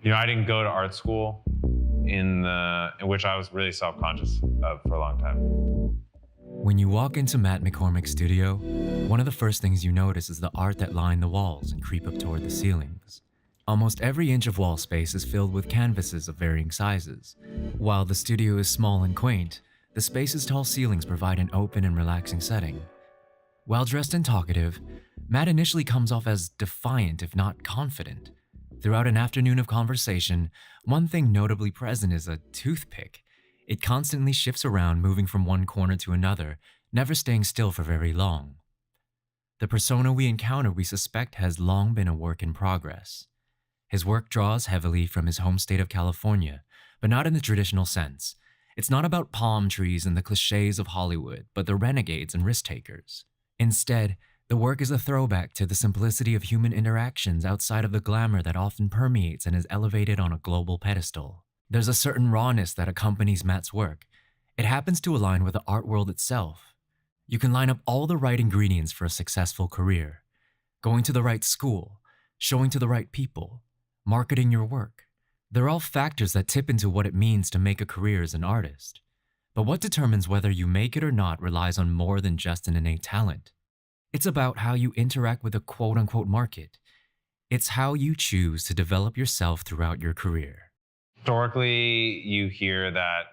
I didn't go to art school in which I was really self-conscious of for a long time. When you walk into Matt McCormick's studio, one of the first things you notice is the art that line the walls and creep up toward the ceilings. Almost every inch of wall space is filled with canvases of varying sizes. While the studio is small and quaint, the space's tall ceilings provide an open and relaxing setting. While dressed and talkative, Matt initially comes off as defiant if not confident. Throughout an afternoon of conversation, one thing notably present is a toothpick. It constantly shifts around, moving from one corner to another, never staying still for very long. The persona we encounter we suspect has long been a work in progress. His work draws heavily from his home state of California, but not in the traditional sense. It's not about palm trees and the cliches of Hollywood, but the renegades and risk-takers. Instead, the work is a throwback to the simplicity of human interactions outside of the glamour that often permeates and is elevated on a global pedestal. There's a certain rawness that accompanies Matt's work. It happens to align with the art world itself. You can line up all the right ingredients for a successful career. Going to the right school, showing to the right people, marketing your work. They're all factors that tip into what it means to make a career as an artist. But what determines whether you make it or not relies on more than just an innate talent. It's about how you interact with the quote-unquote market. It's how you choose to develop yourself throughout your career. Historically, you hear that,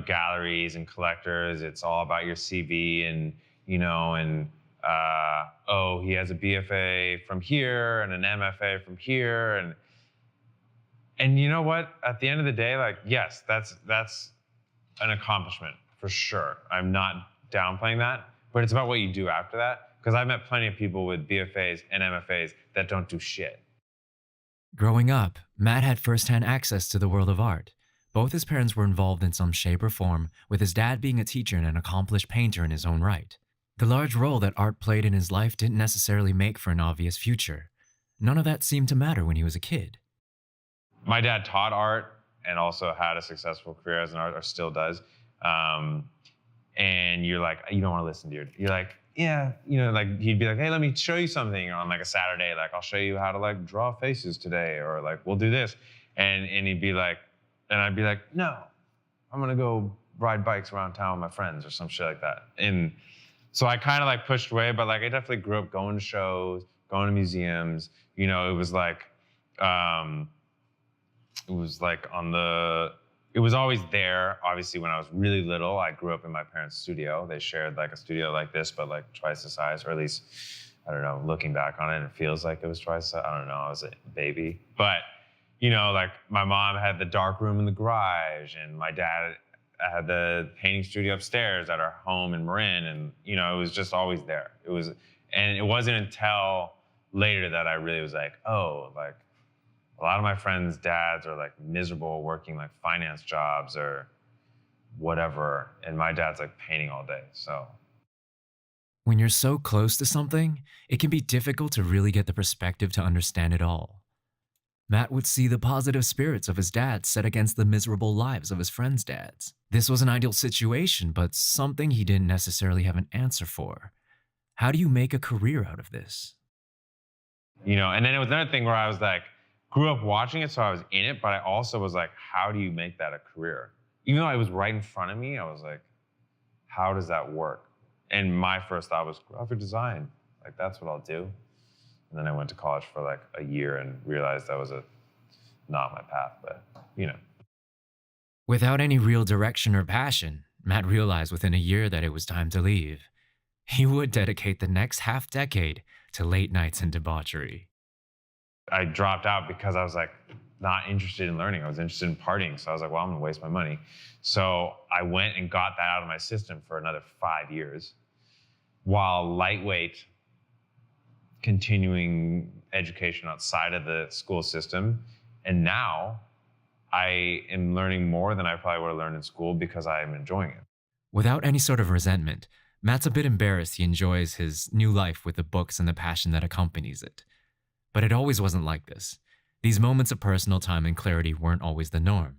galleries and collectors, it's all about your CV and, oh, he has a BFA from here and an MFA from here. And you know what? At the end of the day, yes, that's an accomplishment for sure. I'm not downplaying that, but it's about what you do after that. Because I've met plenty of people with BFAs and MFAs that don't do shit. Growing up, Matt had firsthand access to the world of art. Both his parents were involved in some shape or form, with his dad being a teacher and an accomplished painter in his own right. The large role that art played in his life didn't necessarily make for an obvious future. None of that seemed to matter when he was a kid. My dad taught art and also had a successful career as an artist, or still does. And you're like, you don't want to listen to you're like, yeah, he'd be like, hey, let me show you something on a Saturday. I'll show you how to draw faces today, or we'll do this. And he'd be like, and I'd be like, no, I'm gonna go ride bikes around town with my friends or some shit like that. And so I kind of pushed away, but I definitely grew up going to shows, going to museums. It was it was always there. Obviously, when I was really little, I grew up in my parents' studio. They shared a studio like this, but twice the size, or at least, I don't know, looking back on it, it feels like it was twice the size. I don't know, I was a baby. But, my mom had the dark room in the garage, and my dad had the painting studio upstairs at our home in Marin, and, it was just always there. And it wasn't until later that I really was a lot of my friends' dads are miserable working finance jobs or whatever, and my dad's painting all day, so. When you're so close to something, it can be difficult to really get the perspective to understand it all. Matt would see the positive spirits of his dad set against the miserable lives of his friends' dads. This was an ideal situation, but something he didn't necessarily have an answer for. How do you make a career out of this? And then it was another thing where I was grew up watching it, so I was in it, but I also was how do you make that a career? Even though it was right in front of me, I was how does that work? And my first thought was graphic design. That's what I'll do. And then I went to college for a year and realized that was not my path, but Without any real direction or passion, Matt realized within a year that it was time to leave. He would dedicate the next half-decade to late nights and debauchery. I dropped out because I was not interested in learning. I was interested in partying. So I was well, I'm gonna waste my money. So I went and got that out of my system for another 5 years while lightweight continuing education outside of the school system. And now I am learning more than I probably would have learned in school because I'm enjoying it. Without any sort of resentment, Matt's a bit embarrassed he enjoys his new life with the books and the passion that accompanies it. But it always wasn't like this. These moments of personal time and clarity weren't always the norm.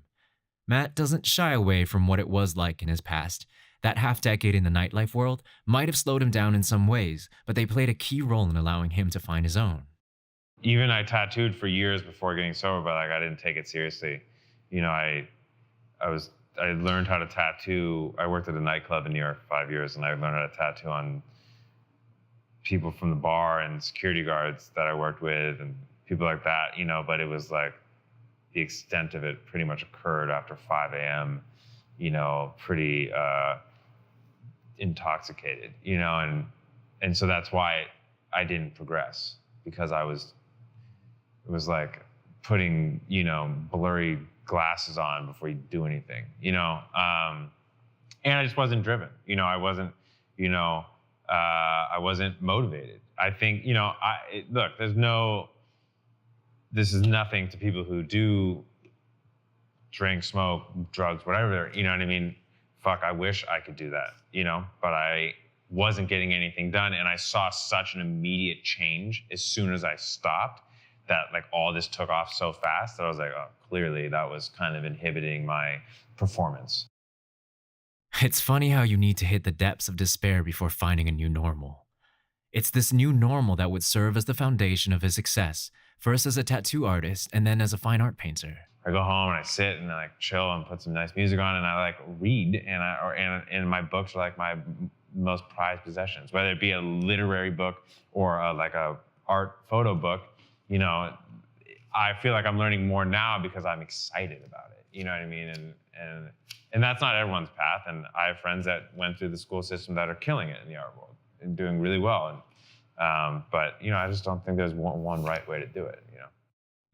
Matt doesn't shy away from what it was like in his past. That half-decade in the nightlife world might have slowed him down in some ways, but they played a key role in allowing him to find his own. Even I tattooed for years before getting sober, but like I didn't take it seriously. You know, I learned how to tattoo. I worked at a nightclub in New York for 5 years, and I learned how to tattoo on people from the bar and security guards that I worked with and people like that, you know, but it was like the extent of it pretty much occurred after 5 a.m., you know, pretty intoxicated, you know, and so that's why I didn't progress, because it was like putting, you know, blurry glasses on before you do anything, you know, and I just wasn't driven, you know, I wasn't, you know, I wasn't motivated. I think, you know, look, this is nothing to people who do drink, smoke, drugs, whatever, you know what I mean? Fuck, I wish I could do that, you know, but I wasn't getting anything done. And I saw such an immediate change as soon as I stopped, that like all this took off so fast that I was like, oh, clearly that was kind of inhibiting my performance. It's funny how you need to hit the depths of despair before finding a new normal. It's this new normal that would serve as the foundation of his success, first as a tattoo artist and then as a fine art painter. I go home and I sit and I like chill and put some nice music on and I like read, and my books are like my most prized possessions, whether it be a literary book or like a art photo book. You know, I feel like I'm learning more now because I'm excited about it. You know what I mean? And that's not everyone's path. And I have friends that went through the school system that are killing it in the art world and doing really well. And but you know, I just don't think there's one right way to do it. You know.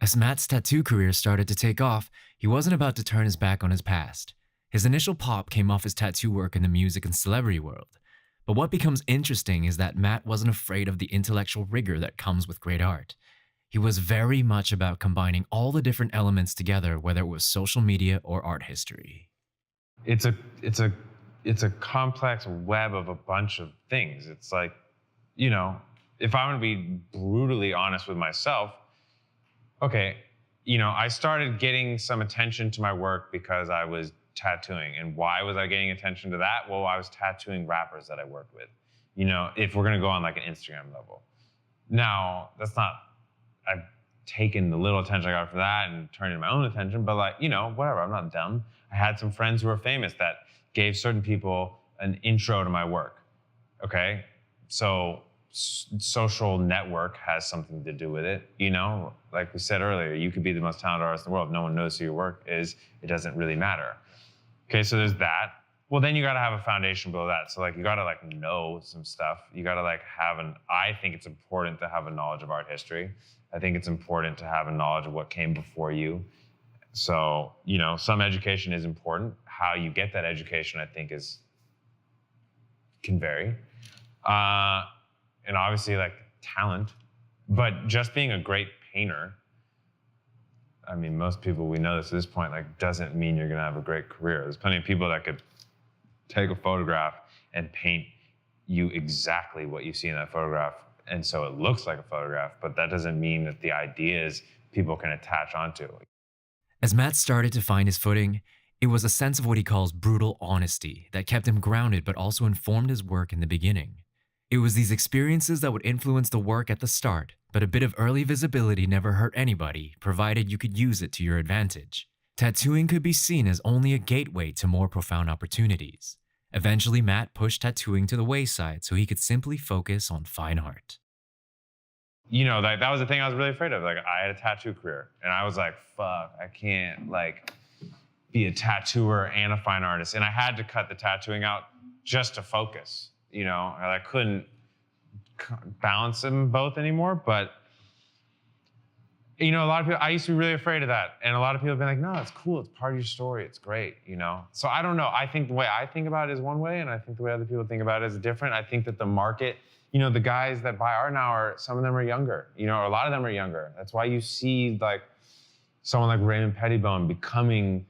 As Matt's tattoo career started to take off, he wasn't about to turn his back on his past. His initial pop came off his tattoo work in the music and celebrity world. But what becomes interesting is that Matt wasn't afraid of the intellectual rigor that comes with great art. He was very much about combining all the different elements together, whether it was social media or art history. It's a complex web of a bunch of things. It's like, you know, if I'm gonna be brutally honest with myself, okay, you know, I started getting some attention to my work because I was tattooing. And why was I getting attention to that? Well, I was tattooing rappers that I worked with. You know, if we're gonna go on like an Instagram level. Now, I've taken the little attention I got for that and turned it into my own attention, but like, you know, whatever, I'm not dumb. I had some friends who were famous that gave certain people an intro to my work, okay? So social network has something to do with it, you know? Like we said earlier, you could be the most talented artist in the world. If no one knows who your work is, it doesn't really matter. Okay, so there's that. Well, then you gotta have a foundation below that. So like, you gotta like know some stuff. You gotta like I think it's important to have a knowledge of art history. I think it's important to have a knowledge of what came before you. So, you know, some education is important. How you get that education, I think, can vary. And obviously, like, talent. But just being a great painter, I mean, most people, we know this at this point, like, doesn't mean you're gonna have a great career. There's plenty of people that could take a photograph and paint you exactly what you see in that photograph, and so it looks like a photograph, but that doesn't mean that the ideas people can attach onto. As Matt started to find his footing, it was a sense of what he calls brutal honesty that kept him grounded but also informed his work in the beginning. It was these experiences that would influence the work at the start, but a bit of early visibility never hurt anybody, provided you could use it to your advantage. Tattooing could be seen as only a gateway to more profound opportunities. Eventually, Matt pushed tattooing to the wayside so he could simply focus on fine art. You know, that was the thing I was really afraid of. Like, I had a tattoo career, and I was like, fuck, I can't, like, be a tattooer and a fine artist. And I had to cut the tattooing out just to focus, you know? And I couldn't balance them both anymore, but, you know, a lot of people, I used to be really afraid of that. And a lot of people have been like, no, it's cool, it's part of your story, it's great, you know? So I don't know, I think the way I think about it is one way, and I think the way other people think about it is different. I think that the market, you know, the guys that buy art now some of them are younger, you know, or a lot of them are younger. That's why you see like someone like Raymond Pettibone becoming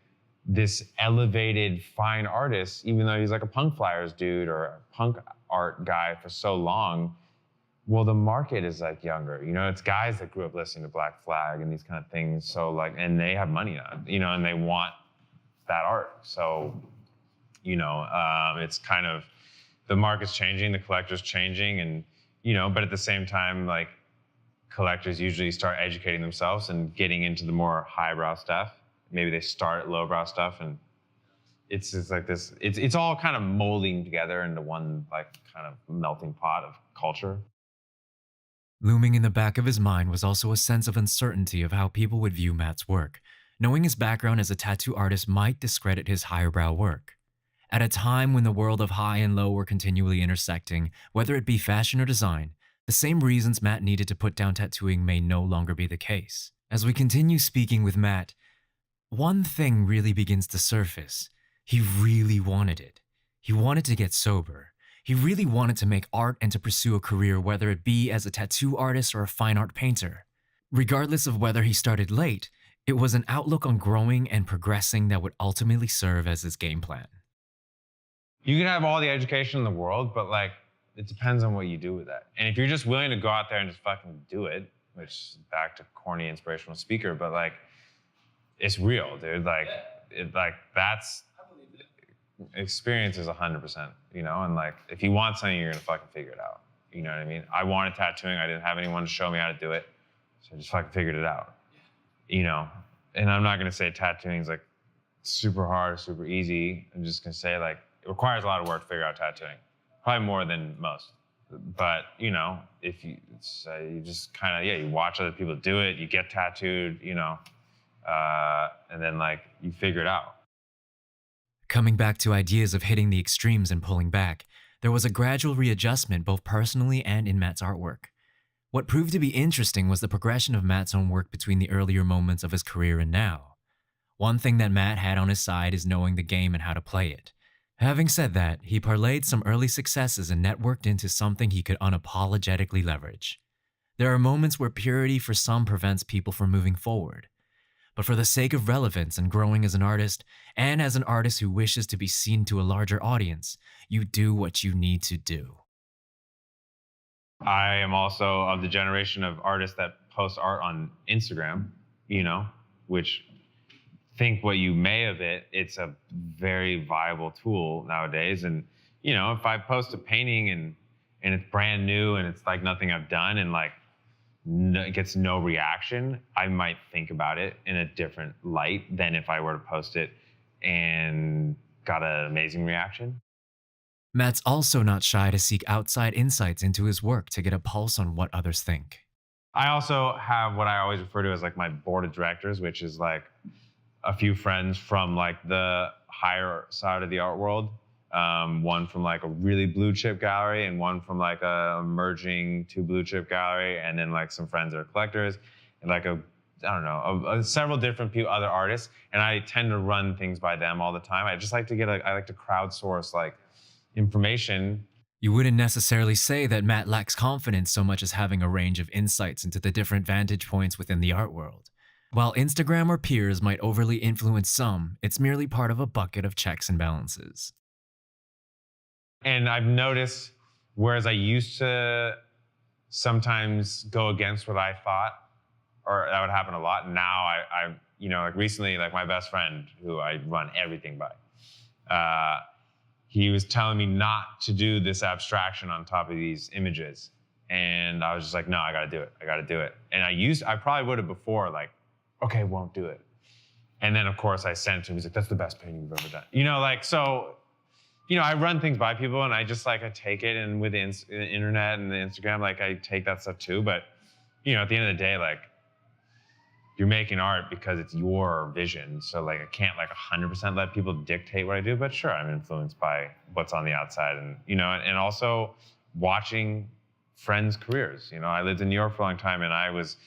this elevated fine artist, even though he's like a punk flyers dude or a punk art guy for so long. Well, the market is like younger, you know, it's guys that grew up listening to Black Flag and these kind of things. So like, and they have money on, you know, and they want that art. So, you know, it's kind of, the market's changing, the collector's changing, and, you know, but at the same time, like, collectors usually start educating themselves and getting into the more highbrow stuff. Maybe they start at lowbrow stuff, and it's just like this. It's all kind of molding together into one like kind of melting pot of culture. Looming in the back of his mind was also a sense of uncertainty of how people would view Matt's work. Knowing his background as a tattoo artist might discredit his higher-brow work. At a time when the world of high and low were continually intersecting, whether it be fashion or design, the same reasons Matt needed to put down tattooing may no longer be the case. As we continue speaking with Matt, one thing really begins to surface. He really wanted it. He wanted to get sober. He really wanted to make art and to pursue a career, whether it be as a tattoo artist or a fine art painter. Regardless of whether he started late, it was an outlook on growing and progressing that would ultimately serve as his game plan. You can have all the education in the world, but like, it depends on what you do with that. And if you're just willing to go out there and just fucking do it, which is back to corny inspirational speaker, but like, it's real, dude. Like, that's experience is 100%, you know? And like, if you want something, you're gonna fucking figure it out. You know what I mean? I wanted tattooing. I didn't have anyone to show me how to do it. So I just fucking figured it out, you know? And I'm not gonna say tattooing is like super hard, super easy. I'm just gonna say like, it requires a lot of work to figure out tattooing. Probably more than most. But, you know, if you, you just kind of, yeah, you watch other people do it, you get tattooed, you know, and then like, you figure it out. Coming back to ideas of hitting the extremes and pulling back, there was a gradual readjustment both personally and in Matt's artwork. What proved to be interesting was the progression of Matt's own work between the earlier moments of his career and now. One thing that Matt had on his side is knowing the game and how to play it. Having said that, he parlayed some early successes and networked into something he could unapologetically leverage. There are moments where purity for some prevents people from moving forward. But for the sake of relevance and growing as an artist, and as an artist who wishes to be seen to a larger audience, you do what you need to do. I am also of the generation of artists that post art on Instagram, you know, which think what you may of it, it's a very viable tool nowadays. And, you know, if I post a painting and it's brand new and it's like nothing I've done and like it gets no reaction, I might think about it in a different light than if I were to post it and got an amazing reaction. Matt's also not shy to seek outside insights into his work to get a pulse on what others think. I also have what I always refer to as like my board of directors, which is like a few friends from like the higher side of the art world. One from like a really blue chip gallery and one from like a emerging to blue chip gallery, and then like some friends that are collectors and like several different people, other artists. And I tend to run things by them all the time. I just like to I like to crowdsource like information. You wouldn't necessarily say that Matt lacks confidence so much as having a range of insights into the different vantage points within the art world. While Instagram or peers might overly influence some, it's merely part of a bucket of checks and balances. And I've noticed, whereas I used to sometimes go against what I thought, or that would happen a lot, now I you know, like recently, like my best friend, who I run everything by, he was telling me not to do this abstraction on top of these images. And I was just like, no, I gotta do it. I gotta do it. And I probably would have before, like, okay, won't do it. And then of course I sent it to him, he's like, that's the best painting you've ever done. You know, like, so, you know, I run things by people and I just like, I take it, and with the internet and the Instagram, like I take that stuff too. But, you know, at the end of the day, like, you're making art because it's your vision. So like, I can't like 100% let people dictate what I do, but sure, I'm influenced by what's on the outside. And, you know, and also watching friends' careers. You know, I lived in New York for a long time and I was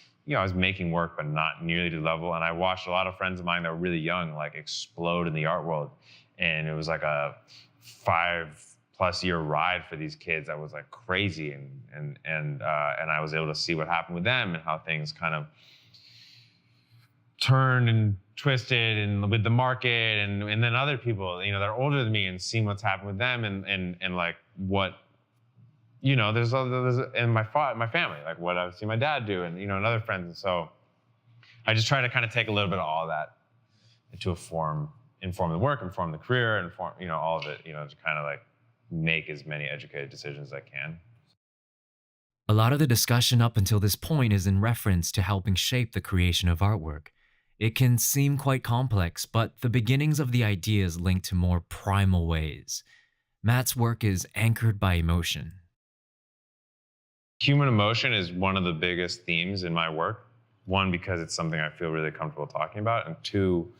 making work, but not nearly to the level. And I watched a lot of friends of mine that were really young, like explode in the art world. And it was like a 5+ year ride for these kids that was like crazy. And I was able to see what happened with them and how things kind of turned and twisted and with the market and then other people, you know, that are older than me, and seeing what's happened with them and like what, you know, there's in my family, like what I've seen my dad do and, you know, and other friends. And so I just try to kind of take a little bit of all of that to inform the work, inform the career, inform, you know, all of it, you know, to kind of like make as many educated decisions as I can. A lot of the discussion up until this point is in reference to helping shape the creation of artwork. It can seem quite complex, but the beginnings of the ideas link to more primal ways. Matt's work is anchored by emotion. Human emotion is one of the biggest themes in my work. One, because it's something I feel really comfortable talking about, and two,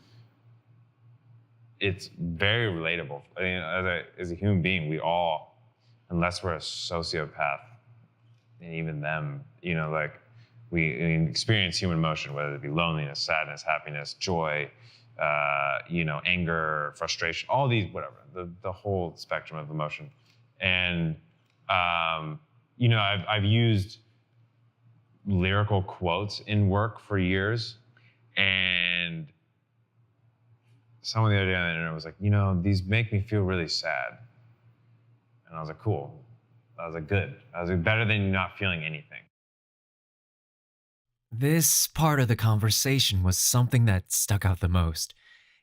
it's very relatable. I mean, as a human being, we all, unless we're a sociopath, and even them, like we experience human emotion, whether it be loneliness, sadness, happiness, joy, anger, frustration, all these, whatever, the whole spectrum of emotion. And, I've used lyrical quotes in work for years, and someone the other day on the internet was like, these make me feel really sad. And I was like, cool. I was like, good. I was like, better than not feeling anything. This part of the conversation was something that stuck out the most.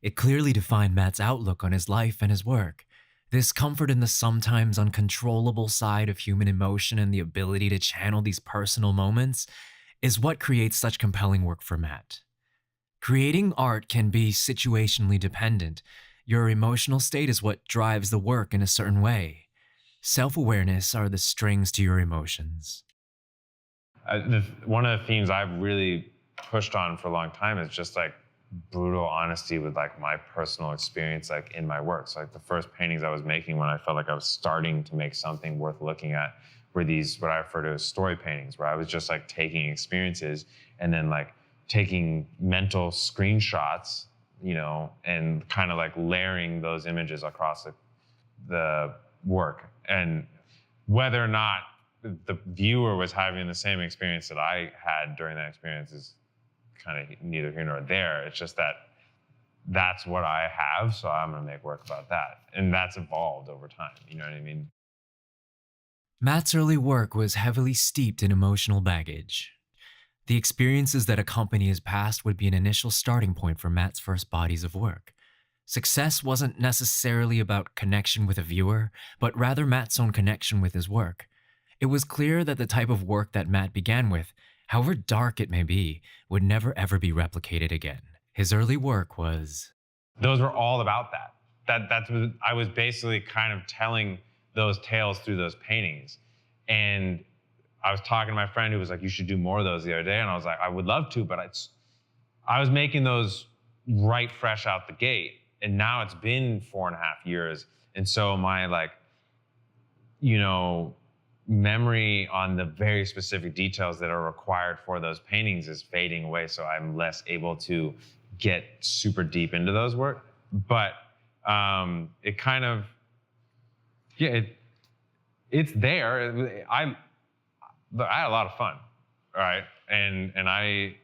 It clearly defined Matt's outlook on his life and his work. This comfort in the sometimes uncontrollable side of human emotion and the ability to channel these personal moments is what creates such compelling work for Matt. Creating art can be situationally dependent. Your emotional state is what drives the work in a certain way. Self-awareness are the strings to your emotions. One of the themes I've really pushed on for a long time is just like brutal honesty with like my personal experience like in my work. So like the first paintings I was making when I felt like I was starting to make something worth looking at were these, what I refer to as story paintings, where I was just like taking experiences and then like taking mental screenshots, and kind of like layering those images across the work. And whether or not the viewer was having the same experience that I had during that experience is kind of neither here nor there. It's just that that's what I have, so I'm going to make work about that. And that's evolved over time, you know what I mean? Matt's early work was heavily steeped in emotional baggage. The experiences that accompany his past would be an initial starting point for Matt's first bodies of work. Success wasn't necessarily about connection with a viewer, but rather Matt's own connection with his work. It was clear that the type of work that Matt began with, however dark it may be, would never ever be replicated again. His early work was... Those were all about that. That's what I was basically kind of telling those tales through those paintings. And I was talking to my friend who was like, you should do more of those the other day. And I was like, I would love to, but I was making those right fresh out the gate. And now it's been 4.5 years. And so my memory on the very specific details that are required for those paintings is fading away. So I'm less able to get super deep into those work. But it kind of, it's there. I had a lot of fun, all right? And I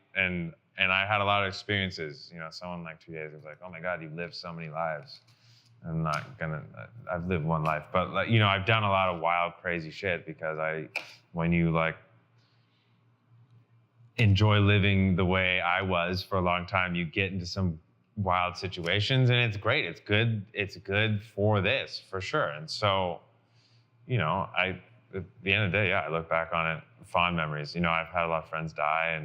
had a lot of experiences. Someone like 2 days was like, oh my God, you've lived so many lives. I've lived one life, but I've done a lot of wild, crazy shit because when you enjoy living the way I was for a long time, you get into some wild situations and it's great. It's good. It's good for this, for sure. And so, at the end of the day, I look back on it, fond memories. I've had a lot of friends die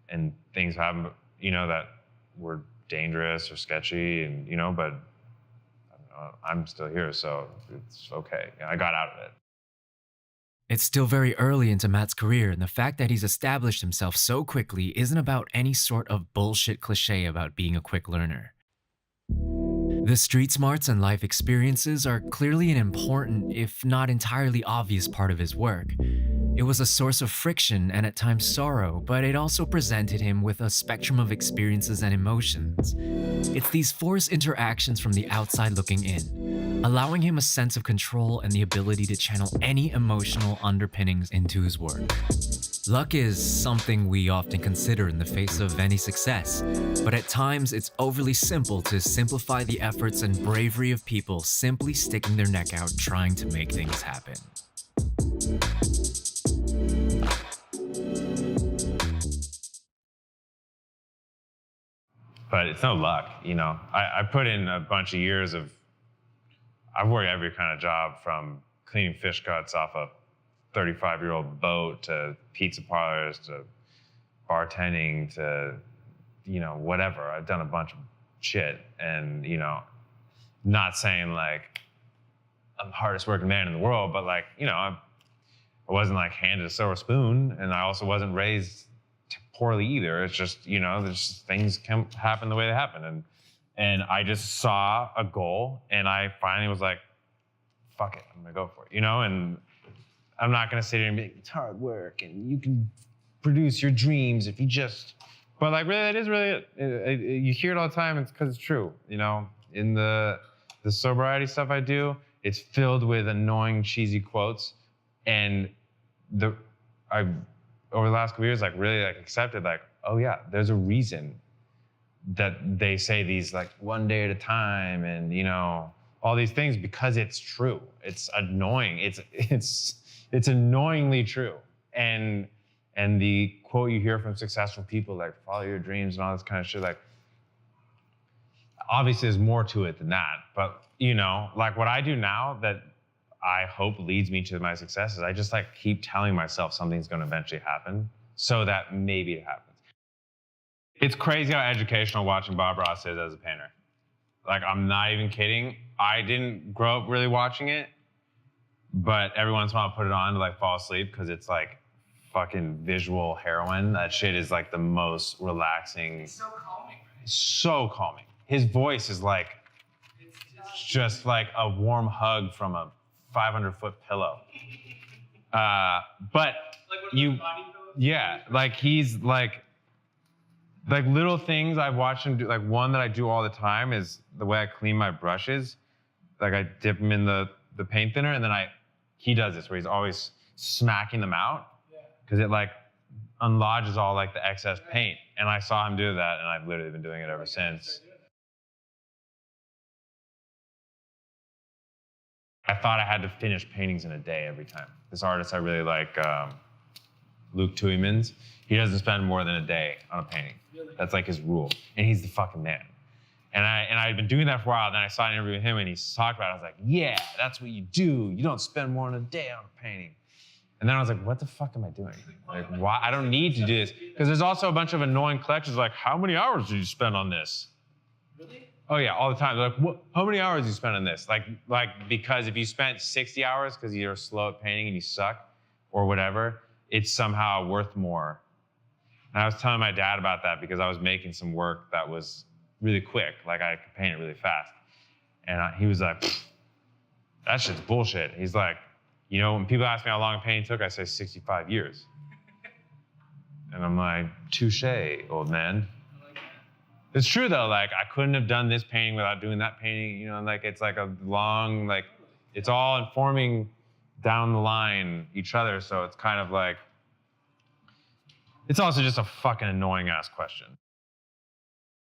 and things happen, that were dangerous or sketchy but I'm still here, so it's okay. I got out of it. It's still very early into Matt's career, and the fact that he's established himself so quickly isn't about any sort of bullshit cliche about being a quick learner. The street smarts and life experiences are clearly an important, if not entirely obvious part of his work. It was a source of friction and at times sorrow, but it also presented him with a spectrum of experiences and emotions. It's these forced interactions from the outside looking in, allowing him a sense of control and the ability to channel any emotional underpinnings into his work. Luck is something we often consider in the face of any success, but at times it's overly simple to simplify the efforts and bravery of people simply sticking their neck out trying to make things happen. But it's no luck, I put in a bunch of years I've worked every kind of job, from cleaning fish guts off a 35-year-old boat to pizza parlors to bartending to, you know, whatever. I've done a bunch of shit, and, you know, not saying like I'm the hardest working man in the world, but like, you know, I wasn't like handed a silver spoon, and I also wasn't raised poorly either. It's just, you know, there's just things can happen the way they happen. And I just saw a goal, and I finally was like, fuck it, I'm gonna go for it, you know? And I'm not gonna sit here and be like, it's hard work, and you can produce your dreams if you just, but like really, it is really, you hear it all the time, it's because it's true, you know? In the sobriety stuff I do, it's filled with annoying, cheesy quotes, and I've, over the last couple years, like really like accepted like, oh yeah, there's a reason that they say these like one day at a time and, you know, all these things, because it's true. It's annoying. It's annoyingly true. And the quote you hear from successful people, like follow your dreams and all this kind of shit, like obviously there's more to it than that. But, you know, like what I do now that I hope leads me to my success is I just like keep telling myself something's going to eventually happen so that maybe it happens. It's crazy how educational watching Bob Ross is as a painter. Like, I'm not even kidding. I didn't grow up really watching it, but every once in a while I'll put it on to like fall asleep because it's like fucking visual heroin. That shit is like the most relaxing. It's so calming, right? So calming. His voice is like, it's just like a warm hug from a 500-foot pillow. But like you, body pillows? Yeah, like he's like little things I've watched him do. Like one that I do all the time is the way I clean my brushes. Like I dip them in the paint thinner, and then he does this where he's always smacking them out because it like unlodges all like the excess paint. And I saw him do that, and I've literally been doing it ever since. I thought I had to finish paintings in a day every time. This artist I really like, Luke Tuymans, he doesn't spend more than a day on a painting. Really? That's like his rule, and he's the fucking man. And I'd been doing that for a while. Then I saw an interview with him, and he talked about it. I was like, yeah, that's what you do. You don't spend more than a day on a painting. And then I was like, what the fuck am I doing? Like, why? I don't need to do this. Because there's also a bunch of annoying collectors like, how many hours did you spend on this? Really? Oh yeah, all the time. They're like, what? How many hours did you spend on this? Like because if you spent 60 hours because you're slow at painting and you suck or whatever, it's somehow worth more. And I was telling my dad about that because I was making some work that was really quick. Like I could paint it really fast. And he was like, that shit's bullshit. He's like, you know, when people ask me how long a painting took, I say 65 years. And I'm like, touche, old man. It's true though, like I couldn't have done this painting without doing that painting, you know, like it's like a long, like it's all informing down the line each other. So it's kind of like, it's also just a fucking annoying ass question.